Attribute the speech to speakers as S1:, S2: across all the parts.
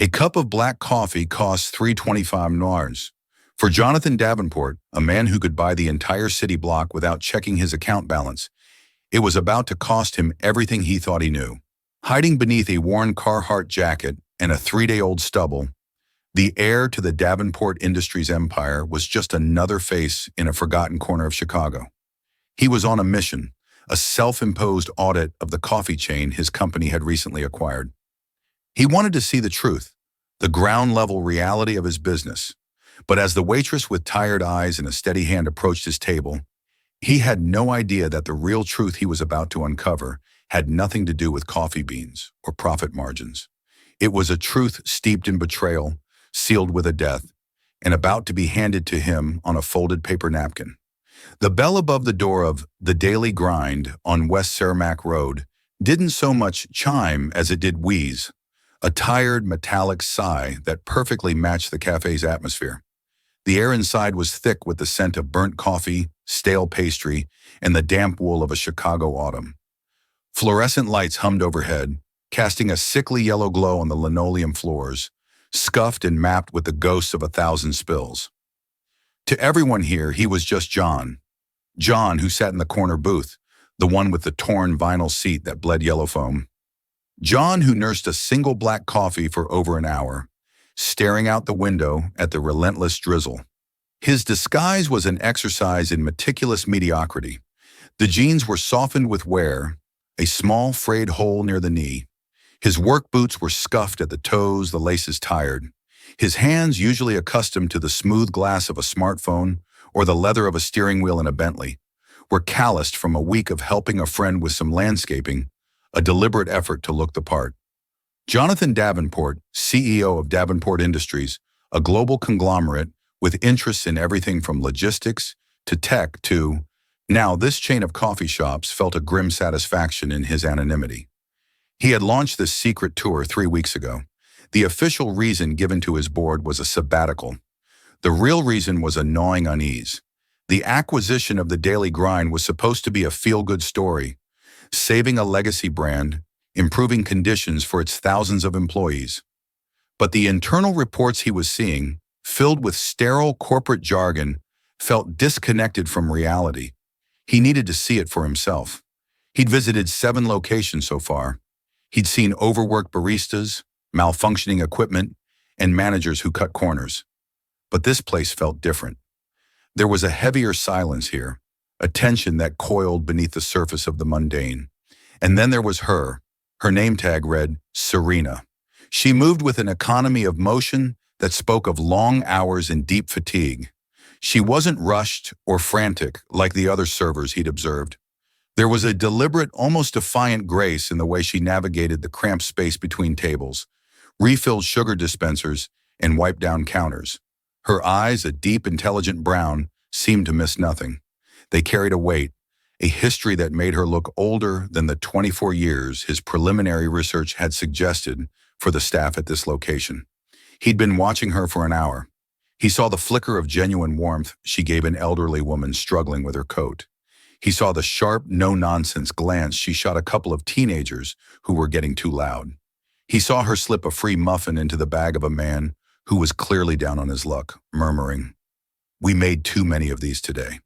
S1: A cup of black coffee costs $3.25. For Jonathan Davenport, a man who could buy the entire city block without checking his account balance, it was about to cost him everything he thought he knew. Hiding beneath a worn Carhartt jacket and a 3-day-old stubble, the heir to the Davenport Industries empire was just another face in a forgotten corner of Chicago. He was on a mission, a self-imposed audit of the coffee chain his company had recently acquired. He wanted to see the truth, the ground-level reality of his business. But as the waitress with tired eyes and a steady hand approached his table, he had no idea that the real truth he was about to uncover had nothing to do with coffee beans or profit margins. It was a truth steeped in betrayal, sealed with a death, and about to be handed to him on a folded paper napkin. The bell above the door of The Daily Grind on West Cermak Road didn't so much chime as it did wheeze, a tired metallic sigh that perfectly matched the cafe's atmosphere. The air inside was thick with the scent of burnt coffee, stale pastry, and the damp wool of a Chicago autumn. Fluorescent lights hummed overhead, casting a sickly yellow glow on the linoleum floors, scuffed and mapped with the ghosts of 1,000 spills. To everyone here, he was just John. John, who sat in the corner booth, the one with the torn vinyl seat that bled yellow foam. John, who nursed a single black coffee for over an hour, staring out the window at the relentless drizzle. His disguise was an exercise in meticulous mediocrity. The jeans were softened with wear, a small frayed hole near the knee. His work boots were scuffed at the toes, the laces tired. His hands, usually accustomed to the smooth glass of a smartphone or the leather of a steering wheel in a Bentley, were calloused from a week of helping a friend with some landscaping, a deliberate effort to look the part. Jonathan Davenport, CEO of Davenport Industries, a global conglomerate with interests in everything from logistics to tech to, now this chain of coffee shops, felt a grim satisfaction in his anonymity. He had launched this secret tour 3 weeks ago. The official reason given to his board was a sabbatical. The real reason was a gnawing unease. The acquisition of the Daily Grind was supposed to be a feel-good story, saving a legacy brand, improving conditions for its thousands of employees. But the internal reports he was seeing, filled with sterile corporate jargon, felt disconnected from reality. He needed to see it for himself. He'd visited 7 locations so far. He'd seen overworked baristas, malfunctioning equipment, and managers who cut corners. But this place felt different. There was a heavier silence here, a tension that coiled beneath the surface of the mundane. And then there was her. Her name tag read Serena. She moved with an economy of motion that spoke of long hours and deep fatigue. She wasn't rushed or frantic like the other servers he'd observed. There was a deliberate, almost defiant grace in the way she navigated the cramped space between tables, refilled sugar dispensers, and wiped down counters. Her eyes, a deep, intelligent brown, seemed to miss nothing. They carried a weight, a history that made her look older than the 24 years his preliminary research had suggested for the staff at this location. He'd been watching her for an hour. He saw the flicker of genuine warmth she gave an elderly woman struggling with her coat. He saw the sharp, no-nonsense glance she shot a couple of teenagers who were getting too loud. He saw her slip a free muffin into the bag of a man who was clearly down on his luck, murmuring, "We made too many of these today."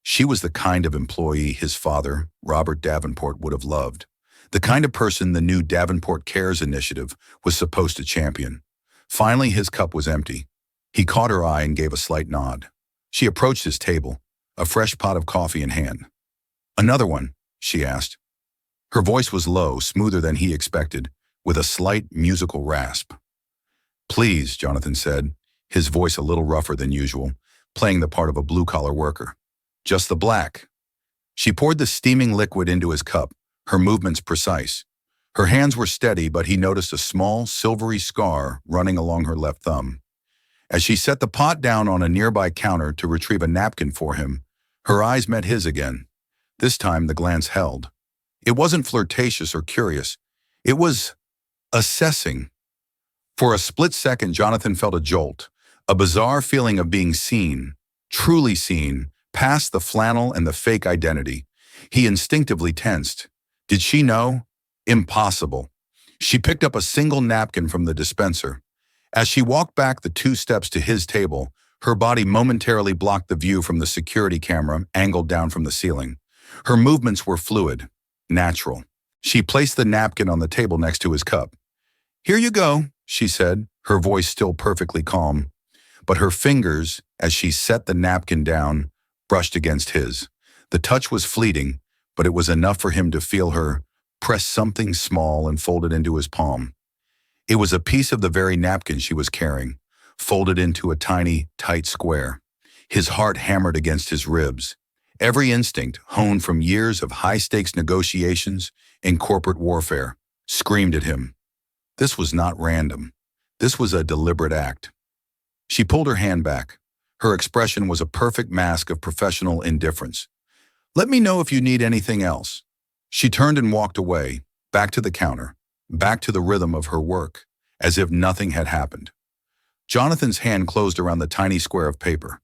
S1: She was the kind of employee his father, Robert Davenport, would have loved, the kind of person the new Davenport Cares initiative was supposed to champion. Finally, his cup was empty. He caught her eye and gave a slight nod. She approached his table, a fresh pot of coffee in hand. "Another one?" she asked. Her voice was low, smoother than he expected, with a slight musical rasp. "Please," Jonathan said, his voice a little rougher than usual, playing the part of a blue-collar worker. "Just the black." She poured the steaming liquid into his cup, her movements precise. Her hands were steady, but he noticed a small, silvery scar running along her left thumb. As she set the pot down on a nearby counter to retrieve a napkin for him, her eyes met his again. This time the glance held. It wasn't flirtatious or curious. It was assessing. For a split second, Jonathan felt a jolt, a bizarre feeling of being seen, truly seen, past the flannel and the fake identity. He instinctively tensed. Did she know? Impossible. She picked up a single napkin from the dispenser. As she walked back the 2 steps to his table, her body momentarily blocked the view from the security camera angled down from the ceiling. Her movements were fluid, natural. She placed the napkin on the table next to his cup. "Here you go," she said, her voice still perfectly calm. But her fingers, as she set the napkin down, brushed against his. The touch was fleeting, but it was enough for him to feel her press something small and fold it into his palm. It was a piece of the very napkin she was carrying, folded into a tiny, tight square. His heart hammered against his ribs. Every instinct, honed from years of high-stakes negotiations and corporate warfare, screamed at him. This was not random. This was a deliberate act. She pulled her hand back. Her expression was a perfect mask of professional indifference. "Let me know if you need anything else." She turned and walked away, back to the counter, back to the rhythm of her work, as if nothing had happened. Jonathan's hand closed around the tiny square of paper.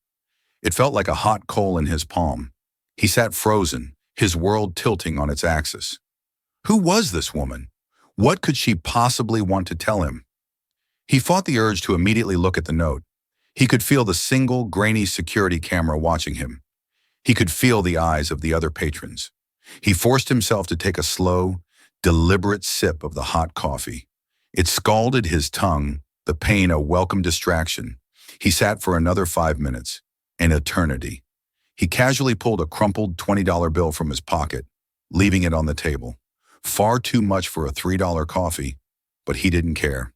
S1: It felt like a hot coal in his palm. He sat frozen, his world tilting on its axis. Who was this woman? What could she possibly want to tell him? He fought the urge to immediately look at the note. He could feel the single, grainy security camera watching him. He could feel the eyes of the other patrons. He forced himself to take a slow, deliberate sip of the hot coffee. It scalded his tongue, the pain a welcome distraction. He sat for another 5 minutes, an eternity. He casually pulled a crumpled $20 bill from his pocket, leaving it on the table. Far too much for a $3 coffee, but he didn't care.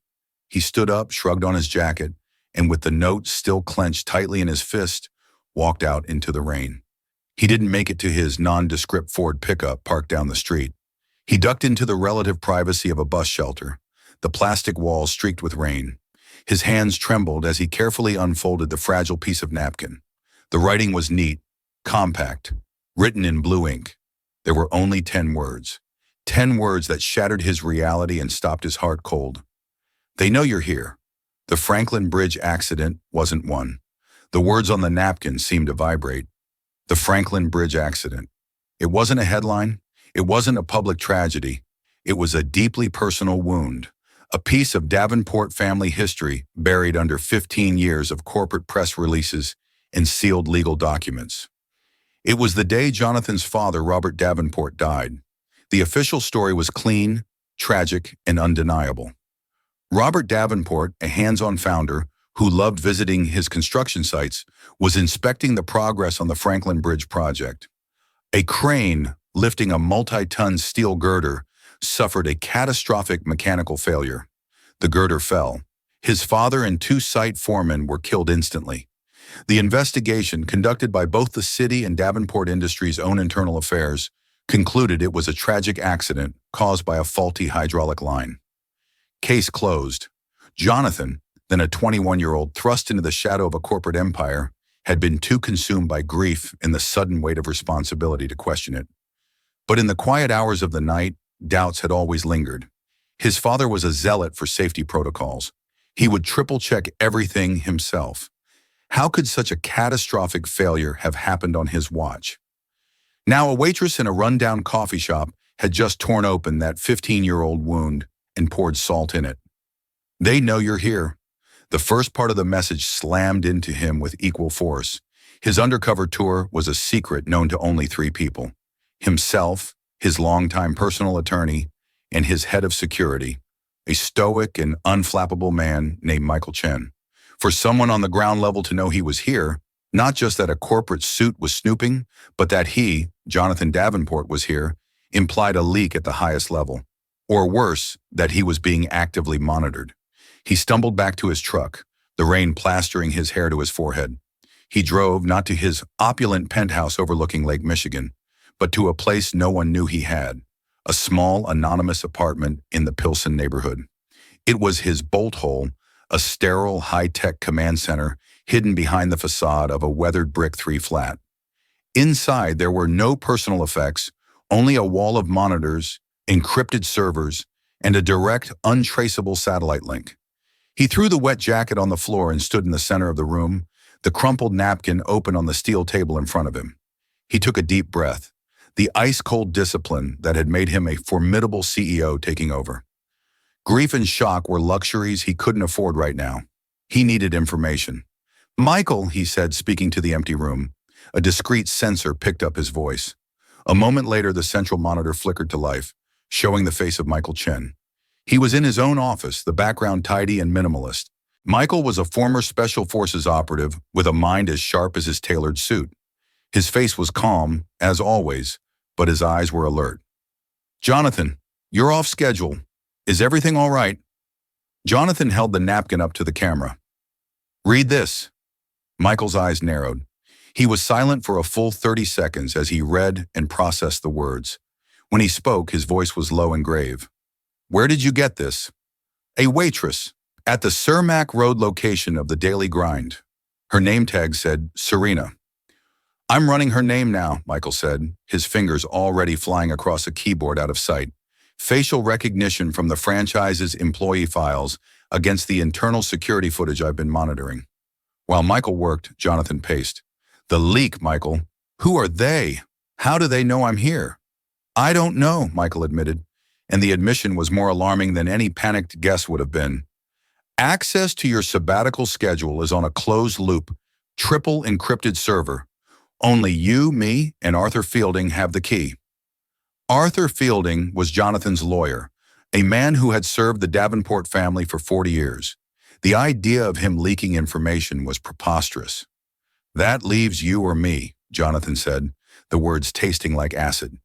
S1: He stood up, shrugged on his jacket, and with the note still clenched tightly in his fist, walked out into the rain. He didn't make it to his nondescript Ford pickup parked down the street. He ducked into the relative privacy of a bus shelter, the plastic walls streaked with rain. His hands trembled as he carefully unfolded the fragile piece of napkin. The writing was neat, compact, written in blue ink. There were only 10 words. 10 words that shattered his reality and stopped his heart cold. "They know you're here." The Franklin Bridge accident wasn't one. The words on the napkin seemed to vibrate. The Franklin Bridge accident. It wasn't a headline. It wasn't a public tragedy. It was a deeply personal wound, a piece of Davenport family history buried under 15 years of corporate press releases and sealed legal documents. It was the day Jonathan's father, Robert Davenport, died. The official story was clean, tragic, and undeniable. Robert Davenport, a hands-on founder who loved visiting his construction sites, was inspecting the progress on the Franklin Bridge project. A crane lifting a multi-ton steel girder suffered a catastrophic mechanical failure. The girder fell. His father and 2 site foremen were killed instantly. The investigation, conducted by both the city and Davenport Industries' own internal affairs, concluded it was a tragic accident caused by a faulty hydraulic line. Case closed. Jonathan, then a 21-year-old thrust into the shadow of a corporate empire, had been too consumed by grief and the sudden weight of responsibility to question it. But in the quiet hours of the night, doubts had always lingered. His father was a zealot for safety protocols. He would triple-check everything himself. How could such a catastrophic failure have happened on his watch? Now a waitress in a rundown coffee shop had just torn open that 15-year-old wound and poured salt in it. "They know you're here." The first part of the message slammed into him with equal force. His undercover tour was a secret known to only 3 people: himself, his longtime personal attorney, and his head of security, a stoic and unflappable man named Michael Chen. For someone on the ground level to know he was here, not just that a corporate suit was snooping, but that he, Jonathan Davenport, was here, implied a leak at the highest level. Or worse, that he was being actively monitored. He stumbled back to his truck, the rain plastering his hair to his forehead. He drove not to his opulent penthouse overlooking Lake Michigan, but to a place no one knew he had, a small, anonymous apartment in the Pilsen neighborhood. It was his bolt hole, a sterile, high-tech command center hidden behind the facade of a weathered brick 3-flat. Inside, there were no personal effects, only a wall of monitors, encrypted servers, and a direct, untraceable satellite link. He threw the wet jacket on the floor and stood in the center of the room, the crumpled napkin open on the steel table in front of him. He took a deep breath, the ice-cold discipline that had made him a formidable CEO taking over. Grief and shock were luxuries he couldn't afford right now. He needed information. "Michael," he said, speaking to the empty room. A discreet sensor picked up his voice. A moment later, the central monitor flickered to life, showing the face of Michael Chen. He was in his own office, the background tidy and minimalist. Michael was a former Special Forces operative with a mind as sharp as his tailored suit. His face was calm, as always, but his eyes were alert. "Jonathan, you're off schedule. Is everything all right?" Jonathan held the napkin up to the camera. "Read this." Michael's eyes narrowed. He was silent for a full 30 seconds as he read and processed the words. When he spoke, his voice was low and grave. "Where did you get this?" "A waitress at the Cermak Road location of the Daily Grind." Her name tag said Serena. "I'm running her name now," Michael said, his fingers already flying across a keyboard out of sight. "Facial recognition from the franchise's employee files against the internal security footage I've been monitoring." While Michael worked, Jonathan paced. "The leak, Michael. Who are they? How do they know I'm here?" "I don't know," Michael admitted, and the admission was more alarming than any panicked guess would have been. "Access to your sabbatical schedule is on a closed-loop, triple encrypted server. Only you, me, and Arthur Fielding have the key." Arthur Fielding was Jonathan's lawyer, a man who had served the Davenport family for 40 years. The idea of him leaking information was preposterous. "That leaves you or me," Jonathan said, the words tasting like acid.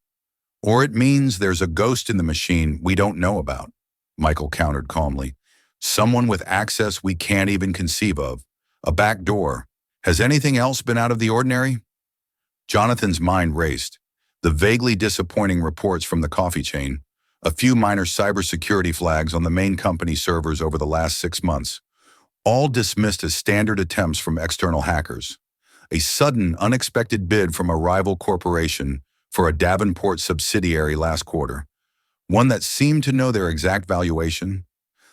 S1: "Or it means there's a ghost in the machine we don't know about," Michael countered calmly. "Someone with access we can't even conceive of. A back door. Has anything else been out of the ordinary?" Jonathan's mind raced. The vaguely disappointing reports from the coffee chain, a few minor cybersecurity flags on the main company servers over the last 6 months, all dismissed as standard attempts from external hackers. A sudden, unexpected bid from a rival corporation for a Davenport subsidiary last quarter, one that seemed to know their exact valuation,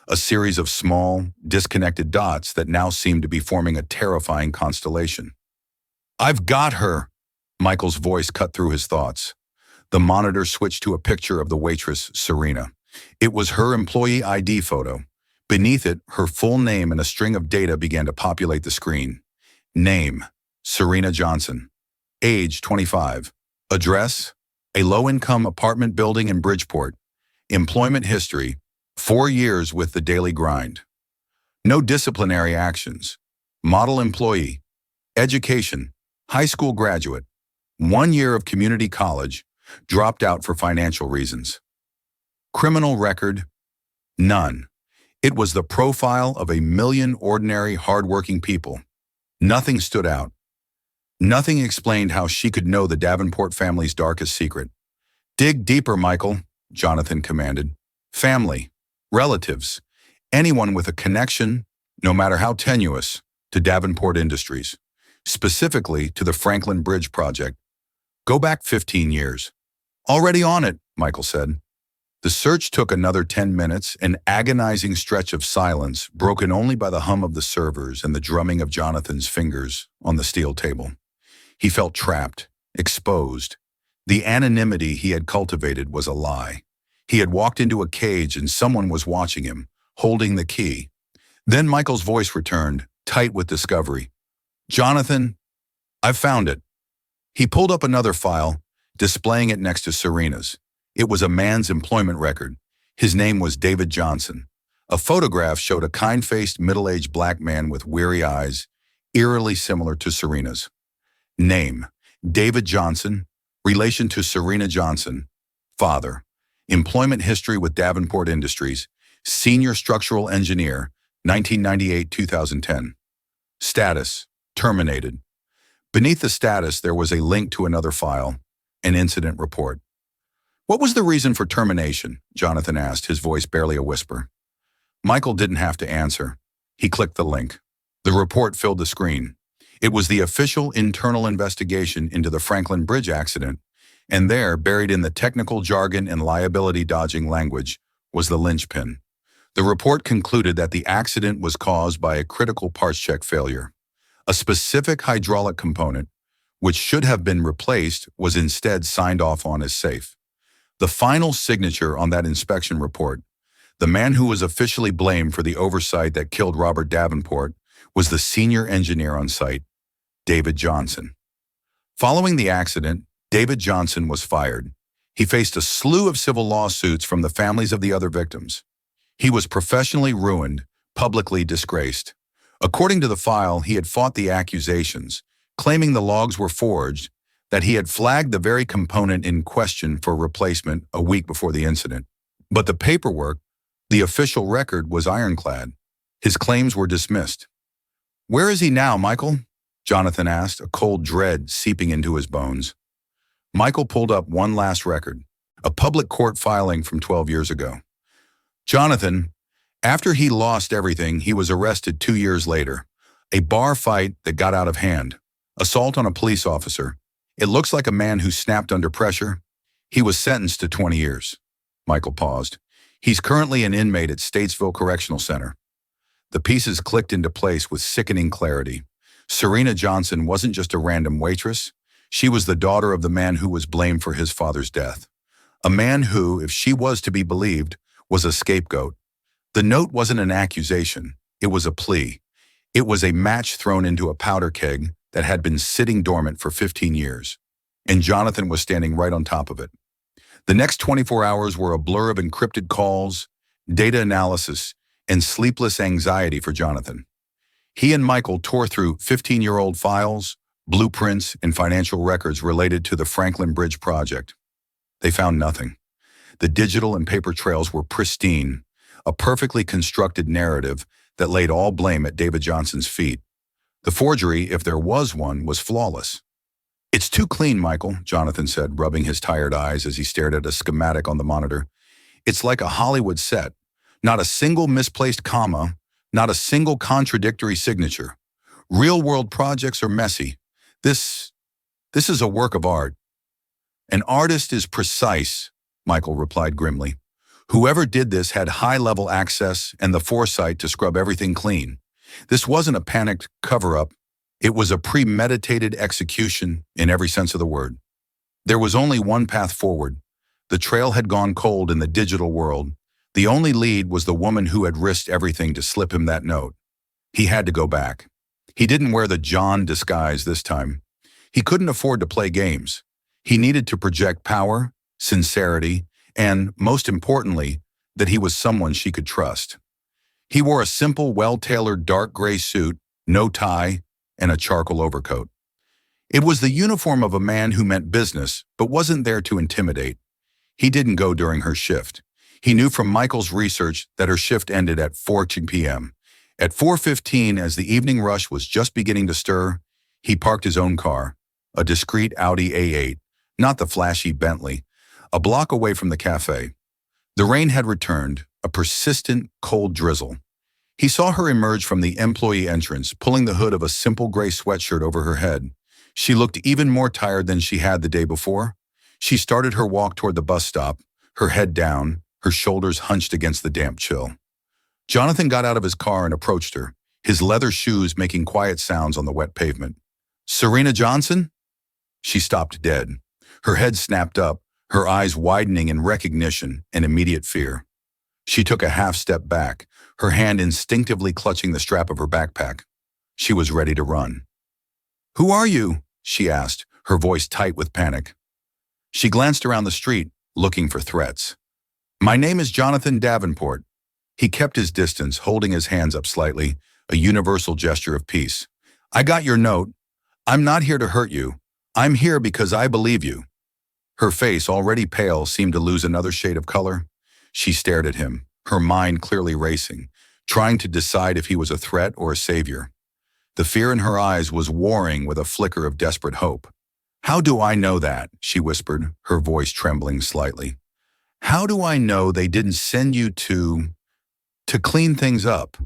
S1: a series of small, disconnected dots that now seemed to be forming a terrifying constellation. "I've got her!" Michael's voice cut through his thoughts. The monitor switched to a picture of the waitress, Serena. It was her employee ID photo. Beneath it, her full name and a string of data began to populate the screen. Name: Serena Johnson. Age: 25. Address: a low-income apartment building in Bridgeport. Employment history: 4 years with the Daily Grind. No disciplinary actions. Model employee. Education: high school graduate. 1 year of community college. Dropped out for financial reasons. Criminal record: none. It was the profile of a million ordinary, hard-working people. Nothing stood out. Nothing explained how she could know the Davenport family's darkest secret. "Dig deeper, Michael," Jonathan commanded. "Family, relatives, anyone with a connection, no matter how tenuous, to Davenport Industries, specifically to the Franklin Bridge project. Go back 15 years. "Already on it," Michael said. The search took another 10 minutes, an agonizing stretch of silence, broken only by the hum of the servers and the drumming of Jonathan's fingers on the steel table. He felt trapped, exposed. The anonymity he had cultivated was a lie. He had walked into a cage and someone was watching him, holding the key. Then Michael's voice returned, tight with discovery. "Jonathan, I've found it." He pulled up another file, displaying it next to Serena's. It was a man's employment record. His name was David Johnson. A photograph showed a kind-faced, middle-aged black man with weary eyes, eerily similar to Serena's. Name: David Johnson. Relation to Serena Johnson. Father. Employment history with Davenport Industries. Senior structural engineer, 1998-2010. Status: terminated. Beneath the status, there was a link to another file, an incident report. "What was the reason for termination?" Jonathan asked, his voice barely a whisper. Michael didn't have to answer. He clicked the link. The report filled the screen. It was the official internal investigation into the Franklin Bridge accident, and there, buried in the technical jargon and liability-dodging language, was the linchpin. The report concluded that the accident was caused by a critical parts check failure. A specific hydraulic component, which should have been replaced, was instead signed off on as safe. The final signature on that inspection report, the The man who was officially blamed for the oversight that killed Robert Davenport was the senior engineer on site, David Johnson. Following the accident, David Johnson was fired. He faced a slew of civil lawsuits from the families of the other victims. He was professionally ruined, publicly disgraced. According to the file, he had fought the accusations, claiming the logs were forged, that he had flagged the very component in question for replacement a week before the incident. But the paperwork, the official record, was ironclad. His claims were dismissed. "Where is he now, Michael?" Jonathan asked, a cold dread seeping into his bones. Michael pulled up one last record, a public court filing from 12 years ago. "Jonathan, after he lost everything, he was arrested 2 years later. A bar fight that got out of hand. Assault on a police officer. It looks like a man who snapped under pressure. He was sentenced to 20 years. Michael paused. "He's currently an inmate at Statesville Correctional Center." The pieces clicked into place with sickening clarity. Serena Johnson wasn't just a random waitress. She was the daughter of the man who was blamed for his father's death. A man who, if she was to be believed, was a scapegoat. The note wasn't an accusation. It was a plea. It was a match thrown into a powder keg that had been sitting dormant for 15 years. And Jonathan was standing right on top of it. The next 24 hours were a blur of encrypted calls, data analysis, and sleepless anxiety for Jonathan. He and Michael tore through 15-year-old files, blueprints, and financial records related to the Franklin Bridge project. They found nothing. The digital and paper trails were pristine, a perfectly constructed narrative that laid all blame at David Johnson's feet. The forgery, if there was one, was flawless. "It's too clean, Michael," Jonathan said, rubbing his tired eyes as he stared at a schematic on the monitor. "It's like a Hollywood set. Not a single misplaced comma, not a single contradictory signature. Real-world projects are messy. This is a work of art." "An artist is precise," Michael replied grimly. "Whoever did this had high-level access and the foresight to scrub everything clean. This wasn't a panicked cover-up. It was a premeditated execution in every sense of the word." There was only one path forward. The trail had gone cold in the digital world. The only lead was the woman who had risked everything to slip him that note. He had to go back. He didn't wear the John disguise this time. He couldn't afford to play games. He needed to project power, sincerity, and, most importantly, that he was someone she could trust. He wore a simple, well-tailored dark gray suit, no tie, and a charcoal overcoat. It was the uniform of a man who meant business, but wasn't there to intimidate. He didn't go during her shift. He knew from Michael's research that her shift ended at 4 p.m. At 4:15, as the evening rush was just beginning to stir, he parked his own car, a discreet Audi A8, not the flashy Bentley, a block away from the cafe. The rain had returned, a persistent, cold drizzle. He saw her emerge from the employee entrance, pulling the hood of a simple gray sweatshirt over her head. She looked even more tired than she had the day before. She started her walk toward the bus stop, her head down, her shoulders hunched against the damp chill. Jonathan got out of his car and approached her, his leather shoes making quiet sounds on the wet pavement. "Serena Johnson?" She stopped dead. Her head snapped up, her eyes widening in recognition and immediate fear. She took a half step back, her hand instinctively clutching the strap of her backpack. She was ready to run. "Who are you?" she asked, her voice tight with panic. She glanced around the street, looking for threats. "My name is Jonathan Davenport." He kept his distance, holding his hands up slightly, a universal gesture of peace. "I got your note. I'm not here to hurt you. I'm here because I believe you." Her face, already pale, seemed to lose another shade of color. She stared at him, her mind clearly racing, trying to decide if he was a threat or a savior. The fear in her eyes was warring with a flicker of desperate hope. "How do I know that?" she whispered, her voice trembling slightly. "How do I know they didn't send you to clean things up?"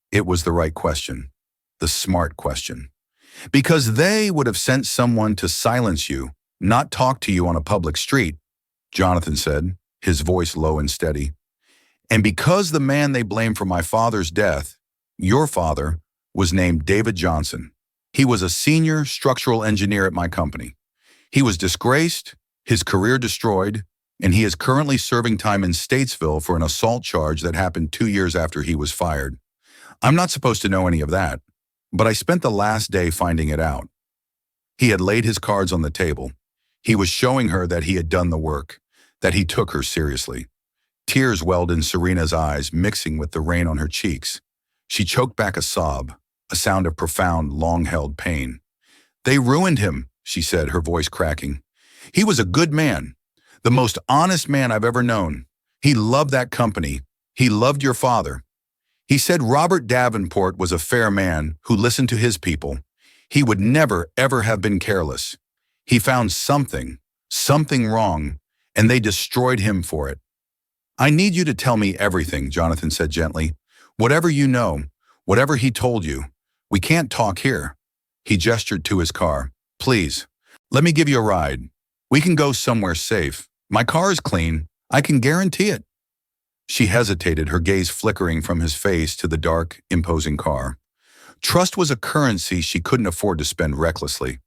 S1: It was the right question, the smart question. "Because they would have sent someone to silence you, not talk to you on a public street," Jonathan said, his voice low and steady. "And because the man they blame for my father's death, your father, was named David Johnson. He was a senior structural engineer at my company. He was disgraced, his career destroyed, and he is currently serving time in Statesville for an assault charge that happened 2 years after he was fired. I'm not supposed to know any of that, but I spent the last day finding it out. He had laid his cards on the table. He was showing her that he had done the work, that he took her seriously. Tears welled in Serena's eyes, mixing with the rain on her cheeks. She choked back a sob, a sound of profound, long-held pain. "They ruined him," she said, her voice cracking. "He was a good man, the most honest man I've ever known. He loved that company. He loved your father. He said Robert Davenport was a fair man who listened to his people. He would never, ever have been careless. He found something wrong, and they destroyed him for it." "I need you to tell me everything," Jonathan said gently. "Whatever you know, whatever he told you. We can't talk here." He gestured to his car. "Please, let me give you a ride. We can go somewhere safe. My car is clean. I can guarantee it." She hesitated, her gaze flickering from his face to the dark, imposing car. Trust was a currency she couldn't afford to spend recklessly.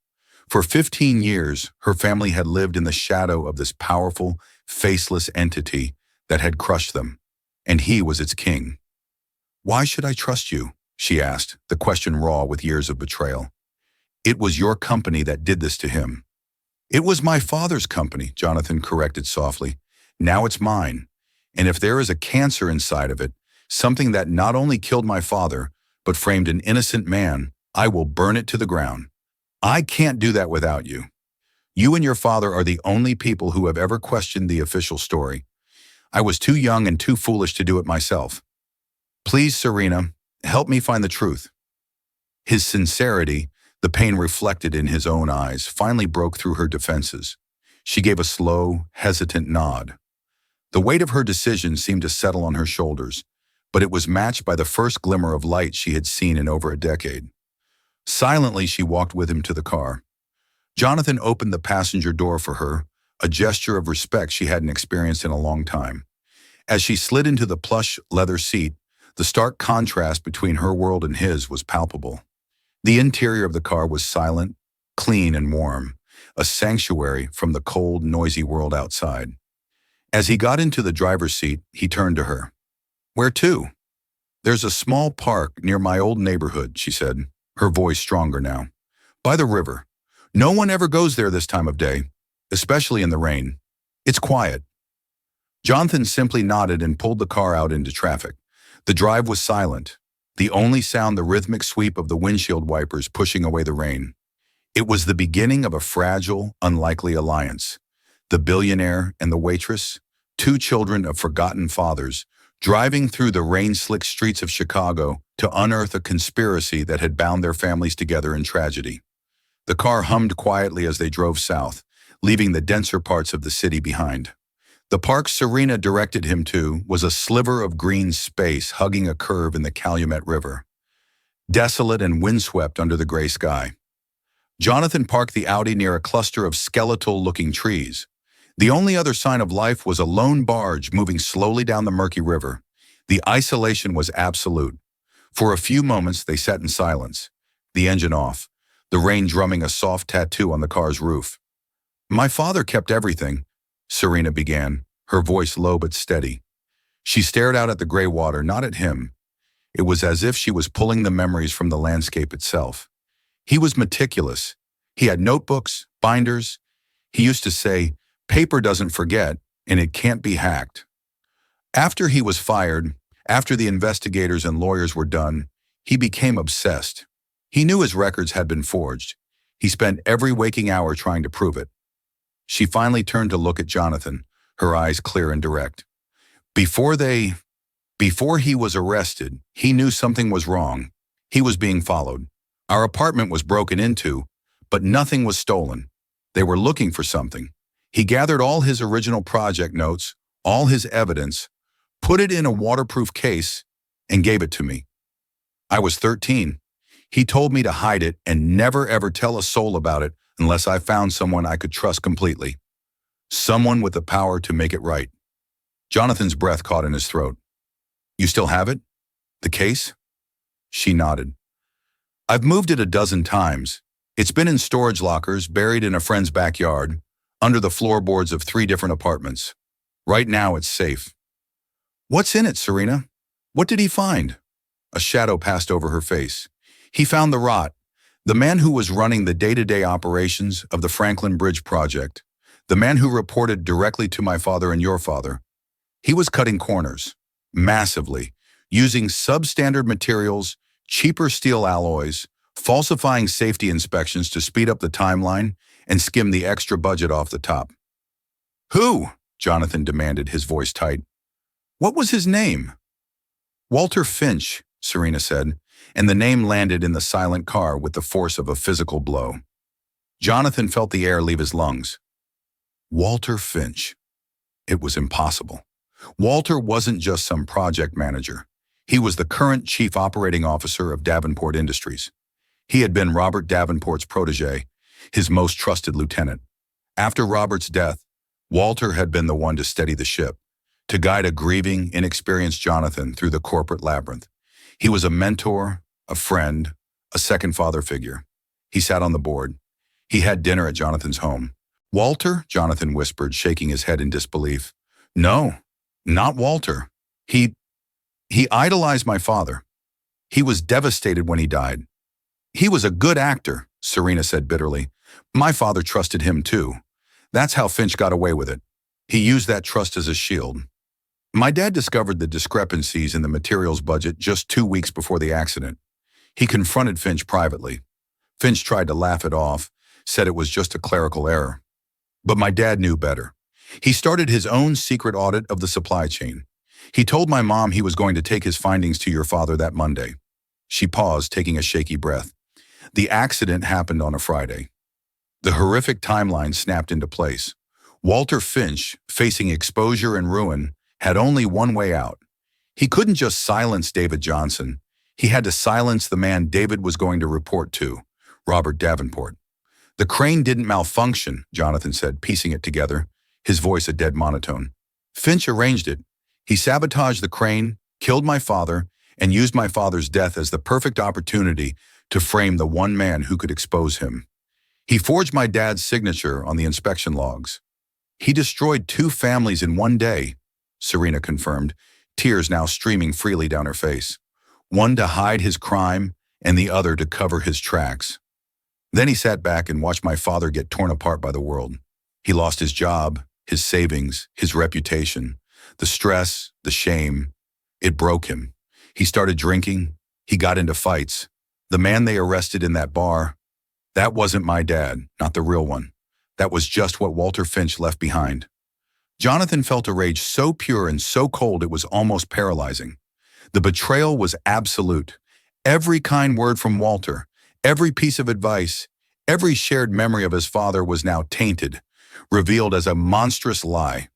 S1: For 15 years, her family had lived in the shadow of this powerful, faceless entity that had crushed them, and he was its king. "Why should I trust you?" she asked, the question raw with years of betrayal. "It was your company that did this to him." "It was my father's company," Jonathan corrected softly. "Now it's mine. And if there is a cancer inside of it, something that not only killed my father, but framed an innocent man, I will burn it to the ground. I can't do that without you. You and your father are the only people who have ever questioned the official story. I was too young and too foolish to do it myself. Please, Serena, help me find the truth." His sincerity, the pain reflected in his own eyes, finally broke through her defenses. She gave a slow, hesitant nod. The weight of her decision seemed to settle on her shoulders, but it was matched by the first glimmer of light she had seen in over a decade. Silently, she walked with him to the car. Jonathan opened the passenger door for her, a gesture of respect she hadn't experienced in a long time. As she slid into the plush leather seat, the stark contrast between her world and his was palpable. The interior of the car was silent, clean and warm, a sanctuary from the cold, noisy world outside. As he got into the driver's seat, he turned to her. "Where to?" "There's a small park near my old neighborhood," she said, her voice stronger now. "By the river. No one ever goes there this time of day, especially in the rain. It's quiet." Jonathan simply nodded and pulled the car out into traffic. The drive was silent, the only sound the rhythmic sweep of the windshield wipers pushing away the rain. It was the beginning of a fragile, unlikely alliance. The billionaire and the waitress, two children of forgotten fathers, driving through the rain-slick streets of Chicago to unearth a conspiracy that had bound their families together in tragedy. The car hummed quietly as they drove south, leaving the denser parts of the city behind. The park Serena directed him to was a sliver of green space hugging a curve in the Calumet River, desolate and windswept under the gray sky. Jonathan parked the Audi near a cluster of skeletal-looking trees. The only other sign of life was a lone barge moving slowly down the murky river. The isolation was absolute. For a few moments, they sat in silence, the engine off, the rain drumming a soft tattoo on the car's roof. "My father kept everything," Serena began, her voice low but steady. She stared out at the gray water, not at him. It was as if she was pulling the memories from the landscape itself. He was meticulous. He had notebooks, binders. He used to say, "Paper doesn't forget, and it can't be hacked." After he was fired, after the investigators and lawyers were done, he became obsessed. He knew his records had been forged. He spent every waking hour trying to prove it. She finally turned to look at Jonathan, her eyes clear and direct. Before he was arrested, he knew something was wrong. He was being followed. Our apartment was broken into, but nothing was stolen. They were looking for something. He gathered all his original project notes, all his evidence, put it in a waterproof case, and gave it to me. I was 13. He told me to hide it and never ever tell a soul about it unless I found someone I could trust completely. Someone with the power to make it right. Jonathan's breath caught in his throat. "You still have it? The case?" She nodded. "I've moved it a dozen times. It's been in storage lockers, buried in a friend's backyard, under the floorboards of 3 different apartments. Right now it's safe. What's in it, Serena? What did he find? A shadow passed over her face. He found the rot, the man who was running the day-to-day operations of the Franklin Bridge project, the man who reported directly to my father and your father. He was cutting corners, massively, using substandard materials, cheaper steel alloys, falsifying safety inspections to speed up the timeline and skim the extra budget off the top. Who? Jonathan demanded, his voice tight. What was his name? Walter Finch, Serena said, and the name landed in the silent car with the force of a physical blow. Jonathan felt the air leave his lungs. Walter Finch. It was impossible. Walter wasn't just some project manager. He was the current chief operating officer of Davenport Industries. He had been Robert Davenport's protege, his most trusted lieutenant. After Robert's death, Walter had been the one to steady the ship, to guide a grieving, inexperienced Jonathan through the corporate labyrinth. He was a mentor, a friend, a second father figure. He sat on the board. He had dinner at Jonathan's home. Walter, Jonathan whispered, shaking his head in disbelief. No, not Walter. He idolized my father. He was devastated when he died. He was a good actor, Serena said bitterly. My father trusted him too. That's how Finch got away with it. He used that trust as a shield. My dad discovered the discrepancies in the materials budget just 2 weeks before the accident. He confronted Finch privately. Finch tried to laugh it off, said it was just a clerical error. But my dad knew better. He started his own secret audit of the supply chain. He told my mom he was going to take his findings to your father that Monday. She paused, taking a shaky breath. The accident happened on a Friday. The horrific timeline snapped into place. Walter Finch, facing exposure and ruin, had only one way out. He couldn't just silence David Johnson. He had to silence the man David was going to report to, Robert Davenport. The crane didn't malfunction, Jonathan said, piecing it together, his voice a dead monotone. Finch arranged it. He sabotaged the crane, killed my father, and used my father's death as the perfect opportunity to frame the one man who could expose him. He forged my dad's signature on the inspection logs. He destroyed 2 families in one day, Serena confirmed, tears now streaming freely down her face. One to hide his crime and the other to cover his tracks. Then he sat back and watched my father get torn apart by the world. He lost his job, his savings, his reputation, the stress, the shame. It broke him. He started drinking. He got into fights. The man they arrested in that bar, that wasn't my dad, not the real one. That was just what Walter Finch left behind. Jonathan felt a rage so pure and so cold it was almost paralyzing. The betrayal was absolute. Every kind word from Walter, every piece of advice, every shared memory of his father was now tainted, revealed as a monstrous lie.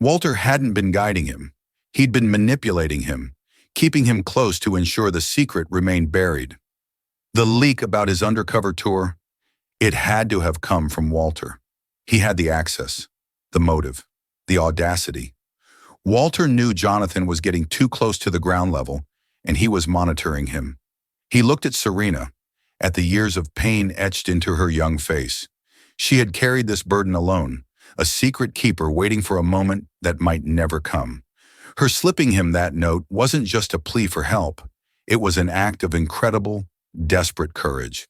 S1: Walter hadn't been guiding him. He'd been manipulating him, keeping him close to ensure the secret remained buried. The leak about his undercover tour, it had to have come from Walter. He had the access, the motive, the audacity. Walter knew Jonathan was getting too close to the ground level, and he was monitoring him. He looked at Serena, at the years of pain etched into her young face. She had carried this burden alone, a secret keeper waiting for a moment that might never come. Her slipping him that note wasn't just a plea for help. It was an act of incredible, desperate courage.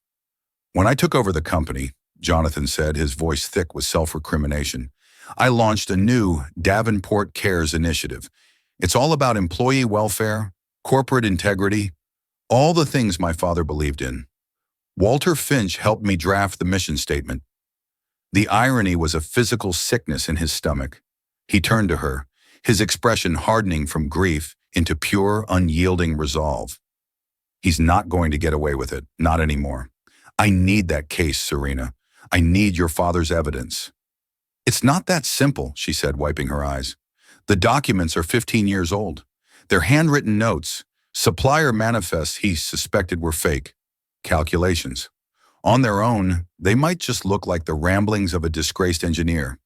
S1: When I took over the company, Jonathan said, his voice thick with self-recrimination, I launched a new Davenport Cares initiative. It's all about employee welfare, corporate integrity, all the things my father believed in. Walter Finch helped me draft the mission statement. The irony was a physical sickness in his stomach. He turned to her, his expression hardening from grief into pure, unyielding resolve. He's not going to get away with it, not anymore. I need that case, Serena. I need your father's evidence. It's not that simple, she said, wiping her eyes. The documents are 15 years old. They're handwritten notes, supplier manifests he suspected were fake, calculations. On their own, they might just look like the ramblings of a disgraced engineer.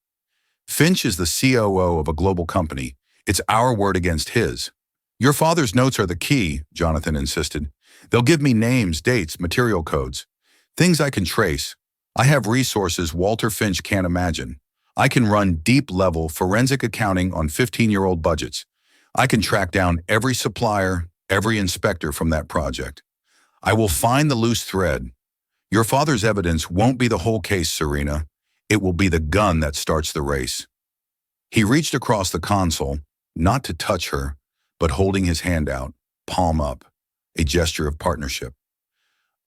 S1: Finch is the COO of a global company. It's our word against his. Your father's notes are the key, Jonathan insisted. They'll give me names, dates, material codes, things I can trace. I have resources Walter Finch can't imagine. I can run deep-level forensic accounting on 15-year-old budgets. I can track down every supplier, every inspector from that project. I will find the loose thread. Your father's evidence won't be the whole case, Serena. It will be the gun that starts the race." He reached across the console, not to touch her, but holding his hand out, palm up, a gesture of partnership.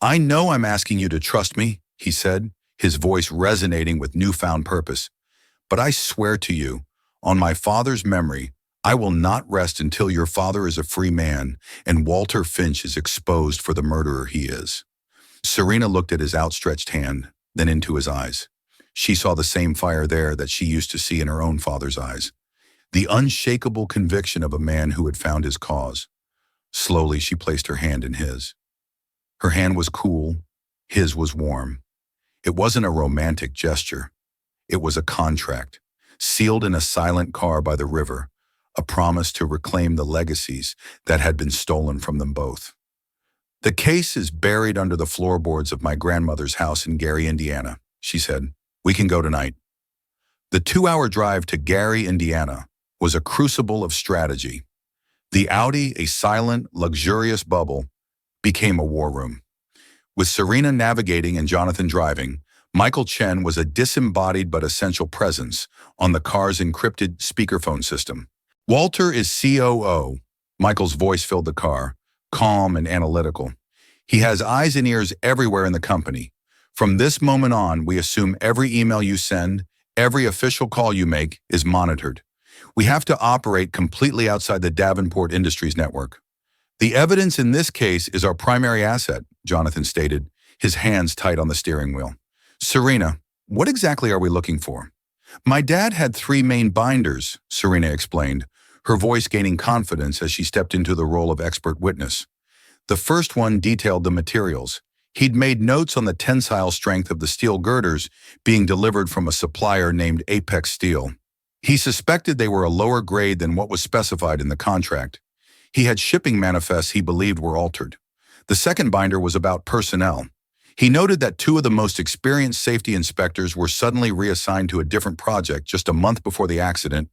S1: "I know I'm asking you to trust me," he said, his voice resonating with newfound purpose. "But I swear to you, on my father's memory, I will not rest until your father is a free man and Walter Finch is exposed for the murderer he is." Serena looked at his outstretched hand, then into his eyes. She saw the same fire there that she used to see in her own father's eyes. The unshakable conviction of a man who had found his cause. Slowly, she placed her hand in his. Her hand was cool, his was warm. It wasn't a romantic gesture. It was a contract, sealed in a silent car by the river, a promise to reclaim the legacies that had been stolen from them both. "The case is buried under the floorboards of my grandmother's house in Gary, Indiana," she said. "We can go tonight." The 2-hour drive to Gary, Indiana, was a crucible of strategy. The Audi, a silent, luxurious bubble, became a war room. With Serena navigating and Jonathan driving, Michael Chen was a disembodied but essential presence on the car's encrypted speakerphone system. "Walter is COO." Michael's voice filled the car, calm and analytical. "He has eyes and ears everywhere in the company. From this moment on, we assume every email you send, every official call you make is monitored. We have to operate completely outside the Davenport Industries network. The evidence in this case is our primary asset," Jonathan stated, his hands tight on the steering wheel. "Serena, what exactly are we looking for?" "My dad had 3 main binders," Serena explained, her voice gaining confidence as she stepped into the role of expert witness. The first one detailed the materials. He'd made notes on the tensile strength of the steel girders being delivered from a supplier named Apex Steel. He suspected they were a lower grade than what was specified in the contract. He had shipping manifests he believed were altered. The second binder was about personnel. He noted that 2 of the most experienced safety inspectors were suddenly reassigned to a different project just a month before the accident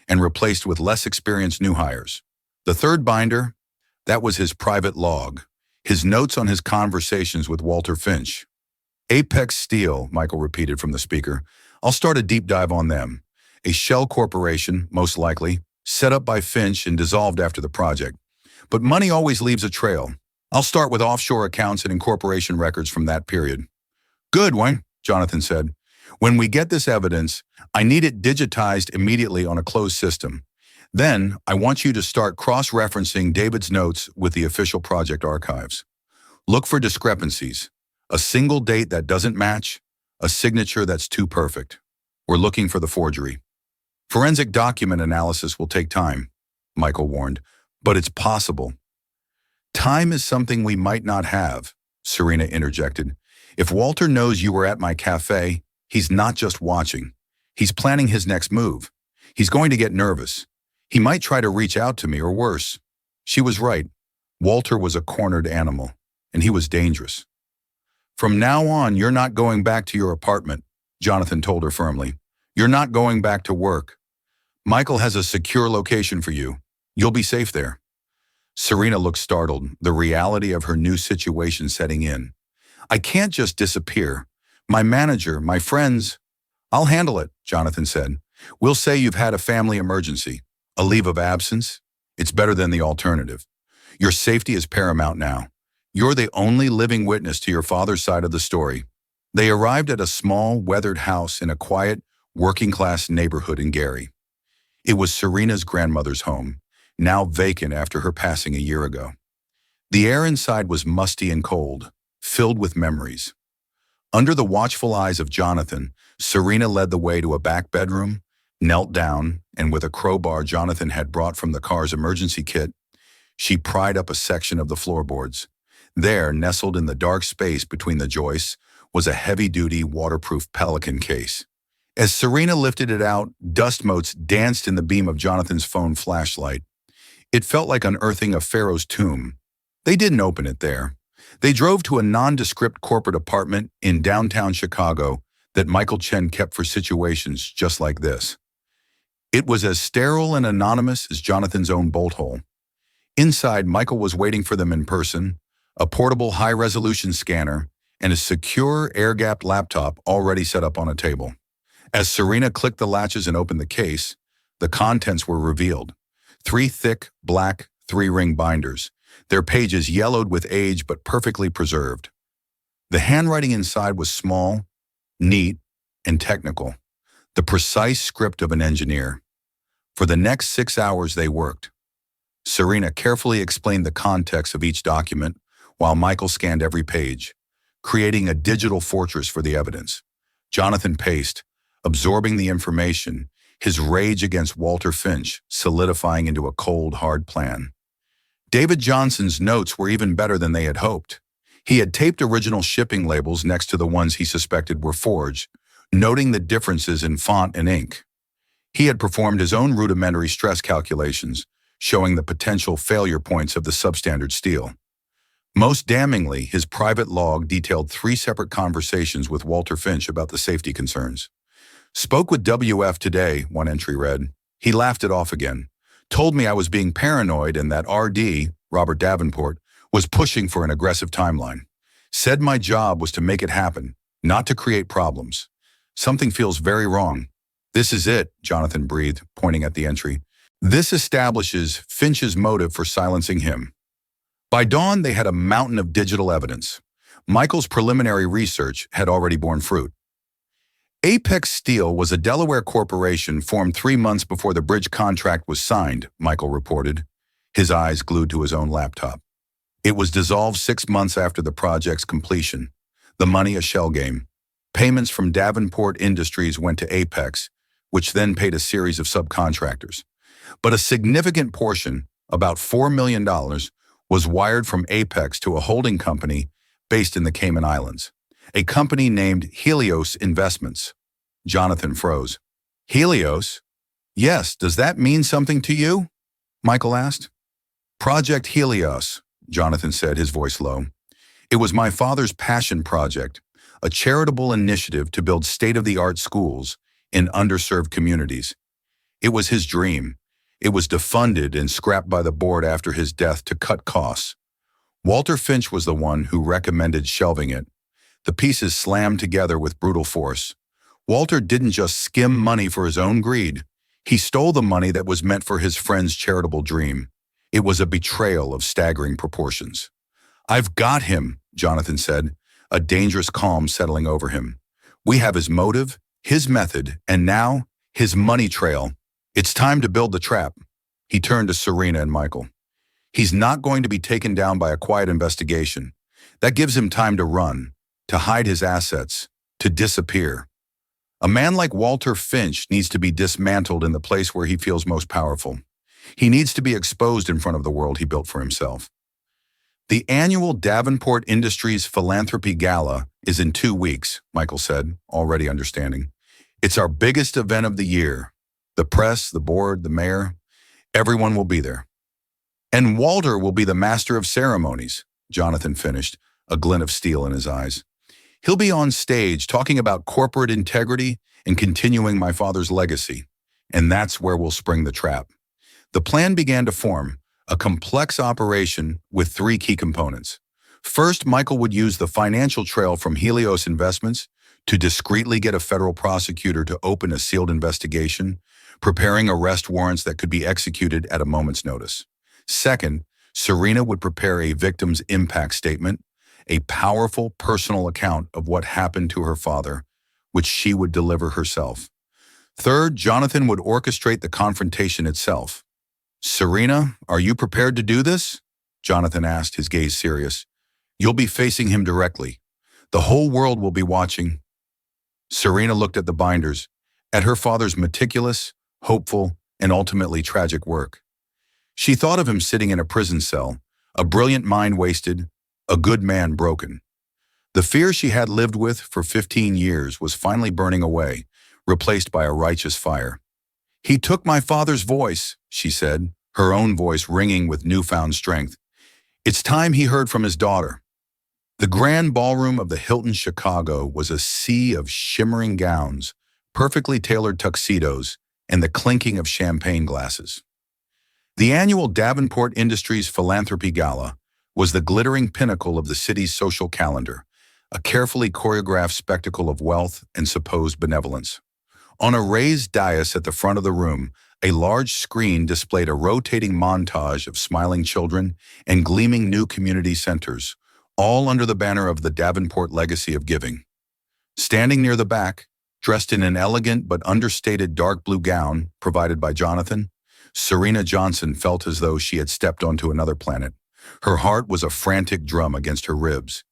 S1: and replaced with less experienced new hires. The third binder, that was his private log, his notes on his conversations with Walter Finch. "Apex Steel," Michael repeated from the speaker. "I'll start a deep dive on them. A shell corporation, most likely, set up by Finch and dissolved after the project. But money always leaves a trail. I'll start with offshore accounts and incorporation records from that period." "Good, Wayne," Jonathan said. "When we get this evidence, I need it digitized immediately on a closed system. Then, I want you to start cross-referencing David's notes with the official project archives. Look for discrepancies. A single date that doesn't match, a signature that's too perfect. We're looking for the forgery." "Forensic document analysis will take time," Michael warned, "but it's possible." "Time is something we might not have," Serena interjected. "If Walter knows you were at my cafe, he's not just watching. He's planning his next move. He's going to get nervous. He might try to reach out to me or worse." She was right. Walter was a cornered animal, and he was dangerous. "From now on, you're not going back to your apartment," Jonathan told her firmly. "You're not going back to work. Michael has a secure location for you. You'll be safe there." Serena looked startled, the reality of her new situation setting in. "I can't just disappear. My manager, my friends—" "I'll handle it," Jonathan said. "We'll say you've had a family emergency. A leave of absence? It's better than the alternative. Your safety is paramount now. You're the only living witness to your father's side of the story." They arrived at a small, weathered house in a quiet, working-class neighborhood in Gary. It was Serena's grandmother's home, now vacant after her passing a year ago. The air inside was musty and cold, filled with memories. Under the watchful eyes of Jonathan, Serena led the way to a back bedroom, knelt down, and with a crowbar Jonathan had brought from the car's emergency kit, she pried up a section of the floorboards. There, nestled in the dark space between the joists, was a heavy-duty, waterproof Pelican case. As Serena lifted it out, dust motes danced in the beam of Jonathan's phone flashlight. It felt like unearthing a pharaoh's tomb. They didn't open it there. They drove to a nondescript corporate apartment in downtown Chicago that Michael Chen kept for situations just like this. It was as sterile and anonymous as Jonathan's own bolt hole. Inside, Michael was waiting for them in person, a portable high-resolution scanner, and a secure, air-gapped laptop already set up on a table. As Serena clicked the latches and opened the case, the contents were revealed. 3 thick, black, 3-ring binders, their pages yellowed with age but perfectly preserved. The handwriting inside was small, neat, and technical, the precise script of an engineer. For the next 6 hours they worked. Serena carefully explained the context of each document while Michael scanned every page, creating a digital fortress for the evidence. Jonathan paced, absorbing the information, his rage against Walter Finch solidifying into a cold, hard plan. David Johnson's notes were even better than they had hoped. He had taped original shipping labels next to the ones he suspected were forged, noting the differences in font and ink. He had performed his own rudimentary stress calculations, showing the potential failure points of the substandard steel. Most damningly, his private log detailed 3 separate conversations with Walter Finch about the safety concerns. "Spoke with WF today," one entry read. "He laughed it off again. Told me I was being paranoid and that RD, Robert Davenport, was pushing for an aggressive timeline. Said my job was to make it happen, not to create problems. Something feels very wrong." "This is it," Jonathan breathed, pointing at the entry. "This establishes Finch's motive for silencing him." By dawn, they had a mountain of digital evidence. Michael's preliminary research had already borne fruit. Apex Steel was a Delaware corporation formed 3 months before the bridge contract was signed, Michael reported, his eyes glued to his own laptop. It was dissolved 6 months after the project's completion. The money a shell game. Payments from Davenport Industries went to Apex, which then paid a series of subcontractors. But a significant portion, about $4 million, was wired from Apex to a holding company based in the Cayman Islands, a company named Helios Investments. Jonathan froze. "Helios? Yes, does that mean something to you?" Michael asked. "Project Helios," Jonathan said, his voice low. "It was my father's passion project, a charitable initiative to build state-of-the-art schools in underserved communities. It was his dream. It was defunded and scrapped by the board after his death to cut costs. Walter Finch was the one who recommended shelving it. The pieces slammed together with brutal force. Walter didn't just skim money for his own greed. He stole the money that was meant for his friend's charitable dream. It was a betrayal of staggering proportions." "I've got him," Jonathan said, a dangerous calm settling over him. "We have his motive, his method, and now his money trail. It's time to build the trap." He turned to Serena and Michael. "He's not going to be taken down by a quiet investigation. That gives him time to run, to hide his assets, to disappear. A man like Walter Finch needs to be dismantled in the place where he feels most powerful. He needs to be exposed in front of the world he built for himself." "The annual Davenport Industries Philanthropy Gala is in 2 weeks, Michael said, already understanding. "It's our biggest event of the year. The press, the board, the mayor, everyone will be there. And Walter will be the master of ceremonies," Jonathan finished, a glint of steel in his eyes. "He'll be on stage talking about corporate integrity and continuing my father's legacy. And that's where we'll spring the trap." The plan began to form, a complex operation with 3 key components. First, Michael would use the financial trail from Helios Investments to discreetly get a federal prosecutor to open a sealed investigation, preparing arrest warrants that could be executed at a moment's notice. Second, Serena would prepare a victim's impact statement, a powerful personal account of what happened to her father, which she would deliver herself. Third, Jonathan would orchestrate the confrontation itself. "Serena, are you prepared to do this?" Jonathan asked, his gaze serious. "You'll be facing him directly. The whole world will be watching." Serena looked at the binders, at her father's meticulous, hopeful, and ultimately tragic work. She thought of him sitting in a prison cell, a brilliant mind wasted, a good man broken. The fear she had lived with for 15 years was finally burning away, replaced by a righteous fire. "He took my father's voice," she said, her own voice ringing with newfound strength. "It's time he heard from his daughter." The grand ballroom of the Hilton Chicago was a sea of shimmering gowns, perfectly tailored tuxedos, and the clinking of champagne glasses. The annual Davenport Industries Philanthropy Gala was the glittering pinnacle of the city's social calendar, a carefully choreographed spectacle of wealth and supposed benevolence. On a raised dais at the front of the room, a large screen displayed a rotating montage of smiling children and gleaming new community centers, all under the banner of the Davenport Legacy of Giving. Standing near the back, dressed in an elegant but understated dark blue gown provided by Jonathan, Serena Johnson felt as though she had stepped onto another planet. Her heart was a frantic drum against her ribs.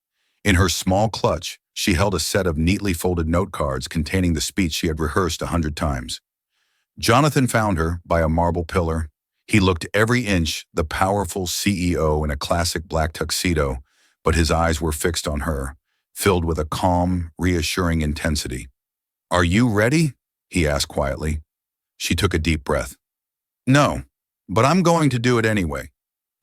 S1: In her small clutch, she held a set of neatly folded note cards containing the speech she had rehearsed 100 times. Jonathan found her by a marble pillar. He looked every inch the powerful CEO in a classic black tuxedo, but his eyes were fixed on her, filled with a calm, reassuring intensity. "Are you ready?" he asked quietly. She took a deep breath. "No, but I'm going to do it anyway."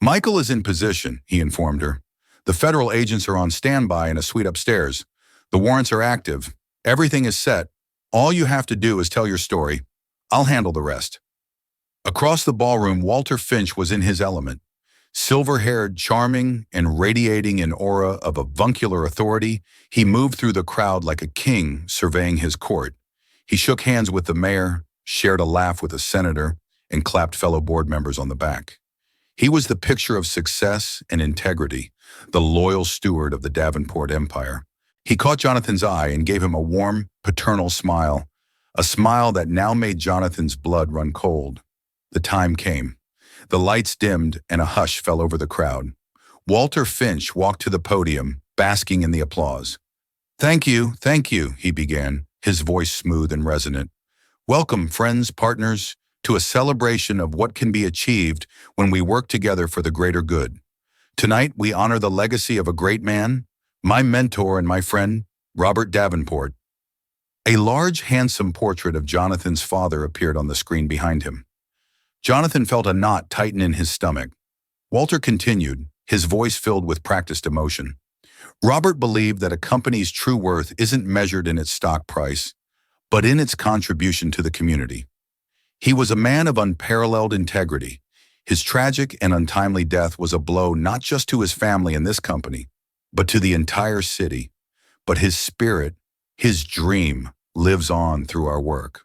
S1: "Michael is in position," he informed her. "The federal agents are on standby in a suite upstairs. The warrants are active. Everything is set. All you have to do is tell your story. I'll handle the rest." Across the ballroom, Walter Finch was in his element. Silver-haired, charming, and radiating an aura of avuncular authority, he moved through the crowd like a king surveying his court. He shook hands with the mayor, shared a laugh with a senator, and clapped fellow board members on the back. He was the picture of success and integrity, the loyal steward of the Davenport Empire. He caught Jonathan's eye and gave him a warm, paternal smile, a smile that now made Jonathan's blood run cold. The time came. The lights dimmed and a hush fell over the crowd. Walter Finch walked to the podium, basking in the applause. Thank you," he began, his voice smooth and resonant. "Welcome, friends, partners, to a celebration of what can be achieved when we work together for the greater good. Tonight, we honor the legacy of a great man, my mentor and my friend, Robert Davenport." A large, handsome portrait of Jonathan's father appeared on the screen behind him. Jonathan felt a knot tighten in his stomach. Walter continued, his voice filled with practiced emotion. "Robert believed that a company's true worth isn't measured in its stock price, but in its contribution to the community. He was a man of unparalleled integrity. His tragic and untimely death was a blow not just to his family and this company, but to the entire city. But his spirit, his dream, lives on through our work."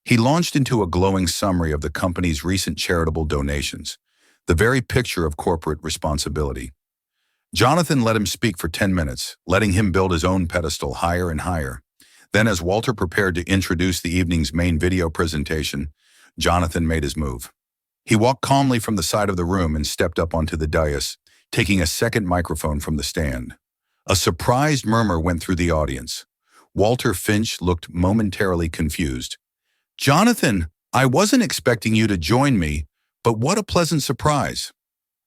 S1: He launched into a glowing summary of the company's recent charitable donations, the very picture of corporate responsibility. Jonathan let him speak for 10 minutes, letting him build his own pedestal higher and higher. Then, as Walter prepared to introduce the evening's main video presentation, Jonathan made his move. He walked calmly from the side of the room and stepped up onto the dais, taking a second microphone from the stand. A surprised murmur went through the audience. Walter Finch looked momentarily confused. "Jonathan, I wasn't expecting you to join me, but what a pleasant surprise."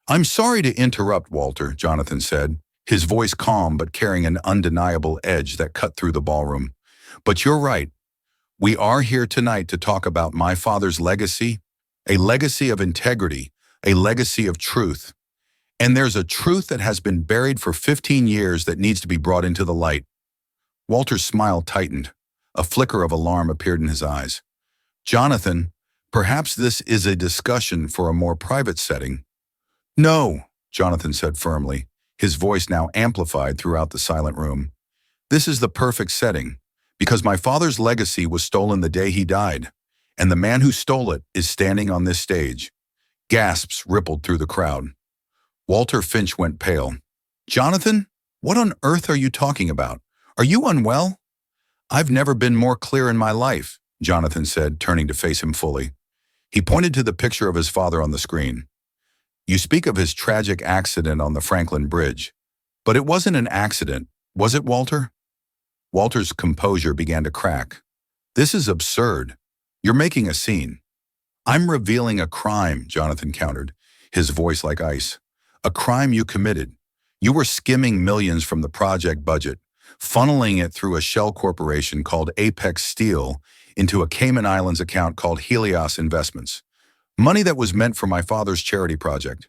S1: "I'm sorry to interrupt, Walter," Jonathan said, his voice calm but carrying an undeniable edge that cut through the ballroom. "But you're right. We are here tonight to talk about my father's legacy, a legacy of integrity, a legacy of truth. And there's a truth that has been buried for 15 years that needs to be brought into the light." Walter's smile tightened. A flicker of alarm appeared in his eyes. "Jonathan, perhaps this is a discussion for a more private setting." "No," Jonathan said firmly, his voice now amplified throughout the silent room. "This is the perfect setting, because my father's legacy was stolen the day he died, and the man who stole it is standing on this stage." Gasps rippled through the crowd. Walter Finch went pale. "Jonathan, what on earth are you talking about? Are you unwell?" "I've never been more clear in my life," Jonathan said, turning to face him fully. He pointed to the picture of his father on the screen. "You speak of his tragic accident on the Franklin Bridge, but it wasn't an accident, was it, Walter?" Walter's composure began to crack. "This is absurd. You're making a scene." "I'm revealing a crime," Jonathan countered, his voice like ice. "A crime you committed. You were skimming millions from the project budget, funneling it through a shell corporation called Apex Steel into a Cayman Islands account called Helios Investments. Money that was meant for my father's charity project.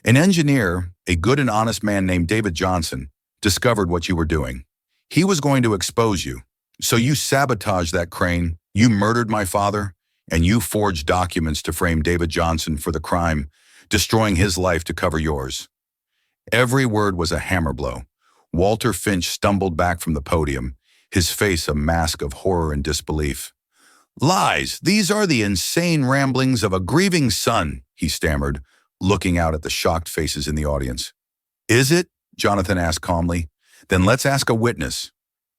S1: An engineer, a good and honest man named David Johnson, discovered what you were doing. He was going to expose you. So you sabotaged that crane, you murdered my father, and you forged documents to frame David Johnson for the crime, destroying his life to cover yours. Every word was a hammer blow. Walter Finch stumbled back from the podium, his face a mask of horror and disbelief. Lies! These are the insane ramblings of a grieving son, he stammered, looking out at the shocked faces in the audience. Is it? Jonathan asked calmly. Then let's ask a witness.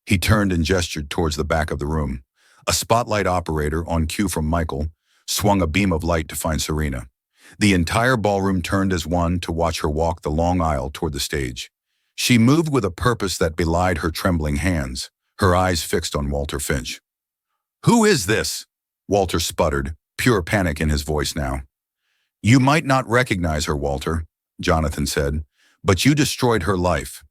S1: He turned and gestured towards the back of the room. A spotlight operator, on cue from Michael, swung a beam of light to find Serena. The entire ballroom turned as one to watch her walk the long aisle toward the stage. She moved with a purpose that belied her trembling hands, her eyes fixed on Walter Finch. Who is this? Walter sputtered, pure panic in his voice now. You might not recognize her, Walter, Jonathan said, but you destroyed her life.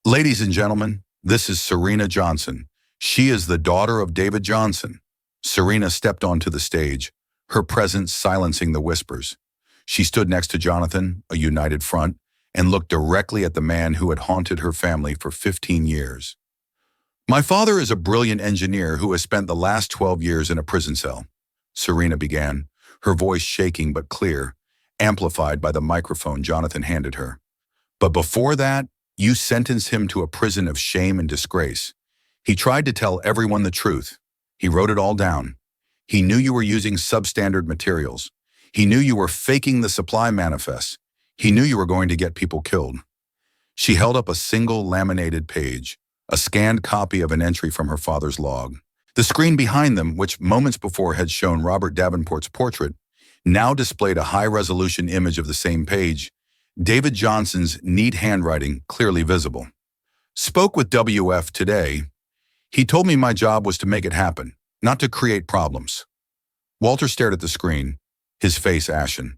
S1: Ladies and gentlemen, this is Serena Johnson. She is the daughter of David Johnson. Serena stepped onto the stage, her presence silencing the whispers. She stood next to Jonathan, a united front, and looked directly at the man who had haunted her family for 15 years. My father is a brilliant engineer who has spent the last 12 years in a prison cell, Serena began, her voice shaking but clear, amplified by the microphone Jonathan handed her. But before that, you sentenced him to a prison of shame and disgrace. He tried to tell everyone the truth. He wrote it all down. He knew you were using substandard materials. He knew you were faking the supply manifests. He knew you were going to get people killed. She held up a single laminated page, a scanned copy of an entry from her father's log. The screen behind them, which moments before had shown Robert Davenport's portrait, now displayed a high-resolution image of the same page, David Johnson's neat handwriting clearly visible. Spoke with WF today. He told me my job was to make it happen, not to create problems. Walter stared at the screen, his face ashen.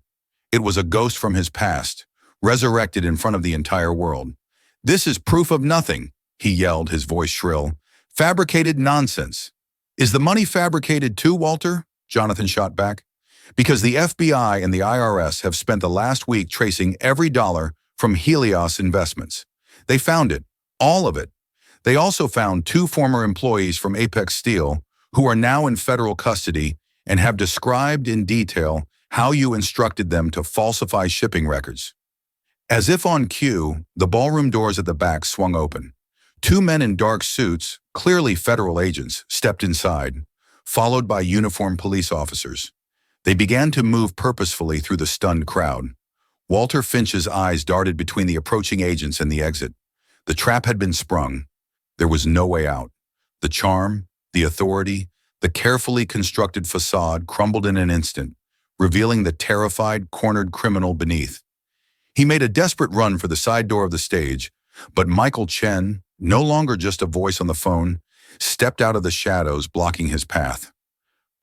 S1: It was a ghost from his past, resurrected in front of the entire world. This is proof of nothing, he yelled, his voice shrill. Fabricated nonsense. Is the money fabricated too, Walter? Jonathan shot back. Because the FBI and the IRS have spent the last week tracing every dollar from Helios Investments. They found it, all of it. They also found 2 former employees from Apex Steel who are now in federal custody and have described in detail how you instructed them to falsify shipping records. As if on cue, the ballroom doors at the back swung open. 2 men in dark suits, clearly federal agents, stepped inside, followed by uniformed police officers. They began to move purposefully through the stunned crowd. Walter Finch's eyes darted between the approaching agents and the exit. The trap had been sprung. There was no way out. The charm, the authority, the carefully constructed facade crumbled in an instant, revealing the terrified, cornered criminal beneath. He made a desperate run for the side door of the stage, but Michael Chen, no longer just a voice on the phone, stepped out of the shadows, blocking his path.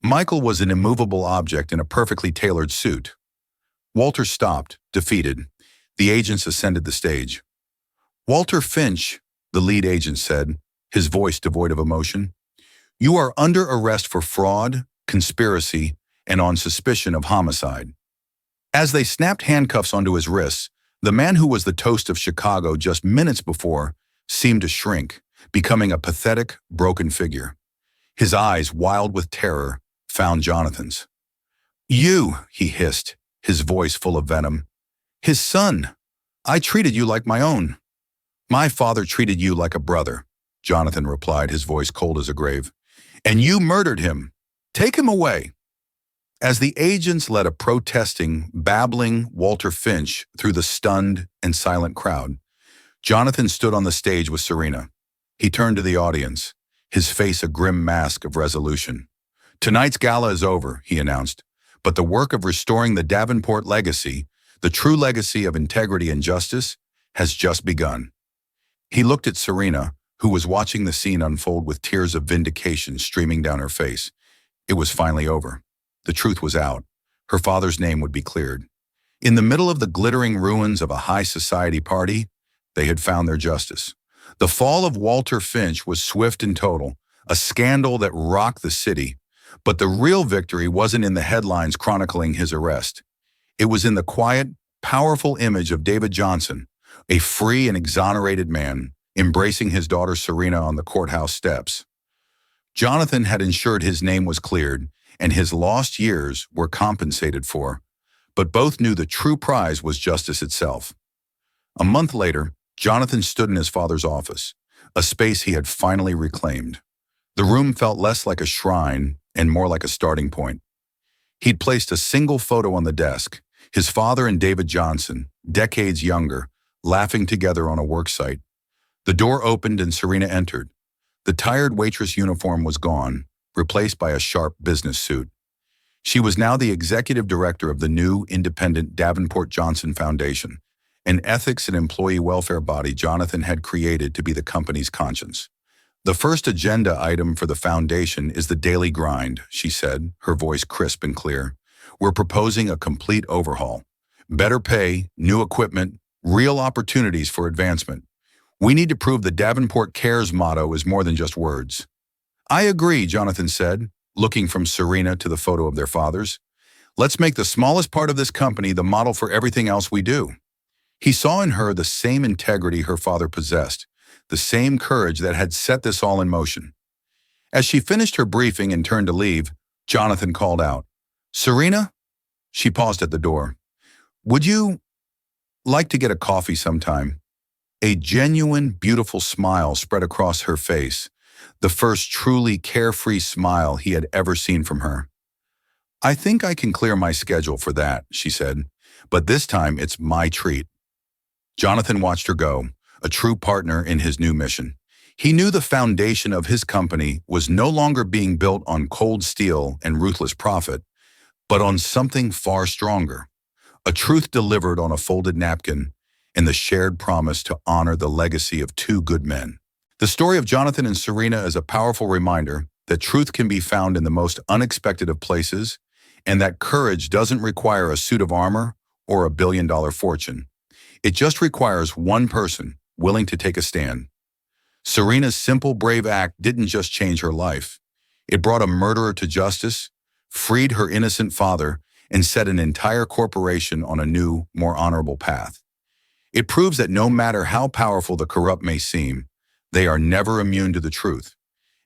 S1: Michael was an immovable object in a perfectly tailored suit. Walter stopped, defeated. The agents ascended the stage. Walter Finch, the lead agent said, his voice devoid of emotion, you are under arrest for fraud, conspiracy, and on suspicion of homicide. As they snapped handcuffs onto his wrists, the man who was the toast of Chicago just minutes before seemed to shrink, becoming a pathetic, broken figure. His eyes, wild with terror, found Jonathan's. You, he hissed, his voice full of venom. His son. I treated you like my own. My father treated you like a brother, Jonathan replied, his voice cold as a grave. And you murdered him. Take him away. As the agents led a protesting, babbling Walter Finch through the stunned and silent crowd, Jonathan stood on the stage with Serena. He turned to the audience, his face a grim mask of resolution. Tonight's gala is over, he announced, but the work of restoring the Davenport legacy, the true legacy of integrity and justice, has just begun. He looked at Serena, who was watching the scene unfold with tears of vindication streaming down her face. It was finally over. The truth was out. Her father's name would be cleared. In the middle of the glittering ruins of a high society party, they had found their justice. The fall of Walter Finch was swift and total, a scandal that rocked the city. But the real victory wasn't in the headlines chronicling his arrest. It was in the quiet, powerful image of David Johnson, a free and exonerated man, embracing his daughter Serena on the courthouse steps. Jonathan had ensured his name was cleared and his lost years were compensated for, but both knew the true prize was justice itself. A month later, Jonathan stood in his father's office, a space he had finally reclaimed. The room felt less like a shrine and more like a starting point. He'd placed a single photo on the desk, his father and David Johnson, decades younger, laughing together on a worksite. The door opened and Serena entered. The tired waitress uniform was gone, replaced by a sharp business suit. She was now the executive director of the new, independent Davenport Johnson Foundation, an ethics and employee welfare body Jonathan had created to be the company's conscience. "The first agenda item for the foundation is the daily grind," she said, her voice crisp and clear. "We're proposing a complete overhaul. Better pay, new equipment, real opportunities for advancement. We need to prove the Davenport Cares motto is more than just words." "I agree," Jonathan said, looking from Serena to the photo of their fathers. "Let's make the smallest part of this company the model for everything else we do." He saw in her the same integrity her father possessed, the same courage that had set this all in motion. As she finished her briefing and turned to leave, Jonathan called out, "Serena?" She paused at the door. "Would you like to get a coffee sometime?" A genuine, beautiful smile spread across her face, the first truly carefree smile he had ever seen from her. "I think I can clear my schedule for that," she said, "but this time it's my treat." Jonathan watched her go, a true partner in his new mission. He knew the foundation of his company was no longer being built on cold steel and ruthless profit, but on something far stronger, a truth delivered on a folded napkin and the shared promise to honor the legacy of two good men. The story of Jonathan and Serena is a powerful reminder that truth can be found in the most unexpected of places, and that courage doesn't require a suit of armor or a billion-dollar fortune. It just requires one person willing to take a stand. Serena's simple, brave act didn't just change her life. It brought a murderer to justice, freed her innocent father, and set an entire corporation on a new, more honorable path. It proves that no matter how powerful the corrupt may seem, they are never immune to the truth.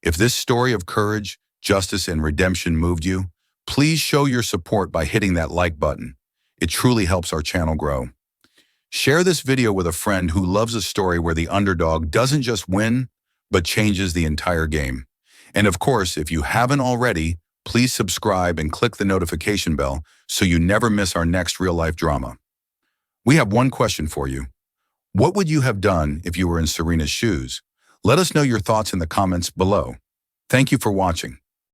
S1: If this story of courage, justice, and redemption moved you, please show your support by hitting that like button. It truly helps our channel grow. Share this video with a friend who loves a story where the underdog doesn't just win, but changes the entire game. And of course, if you haven't already, please subscribe and click the notification bell so you never miss our next real-life drama. We have one question for you. What would you have done if you were in Serena's shoes? Let us know your thoughts in the comments below. Thank you for watching.